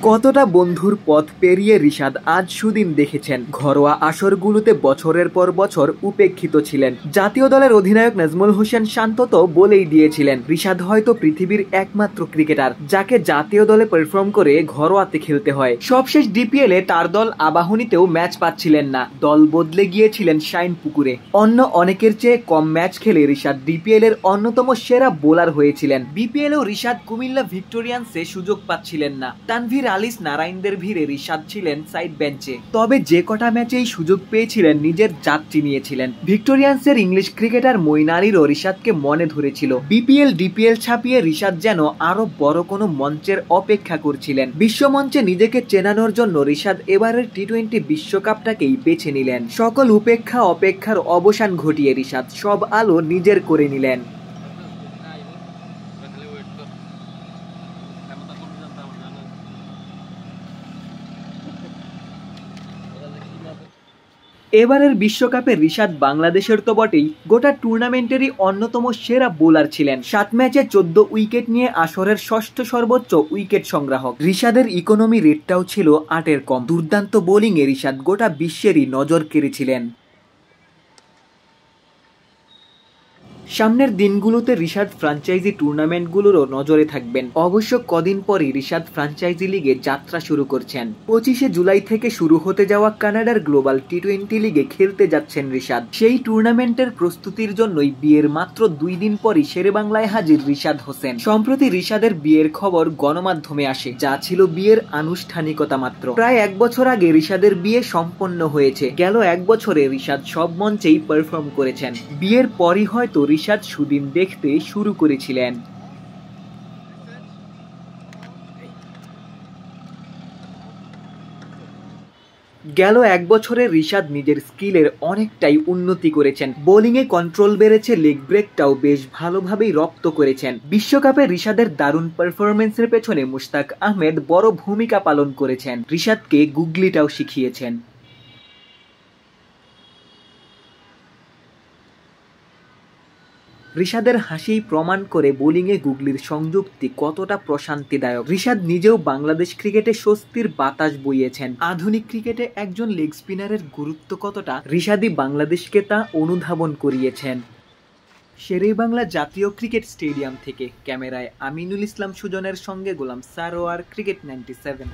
কতটা বন্ধুর পথ পেরিয়ে রিশাদ আজ সুদিন দেখেছেন। ঘরোয়া আসরগুলোতে বছরের পর বছর উপেক্ষিত ছিলেন। জাতীয় দলের অধিনায়ক নাজমুল হোসেন শান্ত তো বলেই দিয়েছিলেন, রিশাদ হয়তো পৃথিবীর একমাত্র ক্রিকেটার যাকে জাতীয় দলে পারফর্ম করে ঘরোয়াতে খেলতে হয়। সবশেষ ডিপিএলে তার দল আবাহনীতেও ম্যাচ পাচ্ছিলেন না, দল বদলে গিয়েছিলেন শাইনপুকুরে। অন্য অনেকের চেয়ে কম ম্যাচ খেলে রিশাদ ডিপিএল এর অন্যতম সেরা বোলার হয়েছিলেন। বিপিএলেও রিশাদ কুমিল্লা ভিক্টোরিয়ান্সে সুযোগ পাচ্ছিলেন না। তানভীর আলিস নারাইনদের ভিড়ে রিশাদ ছিলেন সাইড বেঞ্চে। তবে যে কটা ম্যাচেই সুযোগ পেয়েছিলেন নিজের যাত্রী নিয়েছিলেন। ভিক্টোরিয়ান্সের ইংলিশ ক্রিকেটার মঈন আলীরও রিশাদকে মনে ধরেছিল। বিপিএল ডিপিএল ছাপিয়ে রিশাদ যেন আরো বড় কোনো মঞ্চের অপেক্ষা করছিলেন। বিশ্বমঞ্চে নিজেকে চেনানোর জন্য রিশাদ এবারের টি-20 বিশ্বকাপটাকেই বেছে নিলেন। সকল উপেক্ষা অপেক্ষার অবসান ঘটিয়ে রিশাদ সব আলো নিজের করে নিলেন। এবারের বিশ্বকাপে রিশাদ বাংলাদেশের তো বটেই, গোটা টুর্নামেন্টেরই অন্যতম সেরা বোলার ছিলেন। 7 ম্যাচে 14 উইকেট নিয়ে আসরের ষষ্ঠ সর্বোচ্চ উইকেট সংগ্রাহক। রিশাদের ইকোনমি রেটটাও ছিল 8-এর কম। দুর্দান্ত বোলিংয়ে রিশাদ গোটা বিশ্বেরই নজর কেড়েছিলেন। সামনের দিনগুলোতে রিশাদ ফ্র্যাঞ্চাইজি টুর্নামেন্টগুলোরও নজরে থাকবেন। অবশ্য কদিন পরই রিশাদ ফ্র্যাঞ্চাইজি লিগে যাত্রা শুরু করছেন। 25শে জুলাই থেকে শুরু হতে যাওয়া কানাডার গ্লোবাল টি-20 লিগে খেলতে যাচ্ছেন রিশাদ। সেই টুর্নামেন্টের প্রস্তুতির জন্যই বিয়ের মাত্র 2 দিন পরই শেরেবাংলায় হাজির রিশাদ হোসেন। সম্প্রতি রিশাদের বিয়ের খবর গণমাধ্যমে আসে, যা ছিল বিয়ের আনুষ্ঠানিকতা মাত্র। প্রায় 1 বছর আগে রিশাদের বিয়ে সম্পন্ন হয়েছে। গেল 1 বছরে রিশাদ সব মঞ্চেই পারফর্ম করেছেন। বিয়ের পরই হয়তো রিশাদ সুদিন দেখতে শুরু করেছিলেন। গেল 1 বছরে রিশাদ নিজের স্কিলের অনেকটাই উন্নতি করেছেন। বোলিংয়ে কন্ট্রোল বেড়েছে, লেগ ব্রেকটাও বেশ ভালোভাবেই রপ্ত করেছেন। বিশ্বকাপে রিশাদের দারুণ পারফরম্যান্সের পেছনে মুশতাক আহমেদ বড় ভূমিকা পালন করেছেন। রিশাদকে গুগলিটাও শিখিয়েছেন। রিশাদের হাসিই প্রমাণ করে বোলিংয়ে গুগলির সংযুক্তি কতটা প্রশান্তিদায়ক। রিশাদ নিজেও বাংলাদেশ ক্রিকেটে স্বস্তির বাতাস বইয়েছেন। আধুনিক ক্রিকেটে একজন লেগ স্পিনারের গুরুত্ব কতটা, রিশাদই বাংলাদেশকে তা অনুধাবন করিয়েছেন। শেরেবাংলা জাতীয় ক্রিকেট স্টেডিয়াম থেকে ক্যামেরায় আমিনুল ইসলাম সুজনের সঙ্গে গোলাম সারোয়ার, ক্রিকেট 97।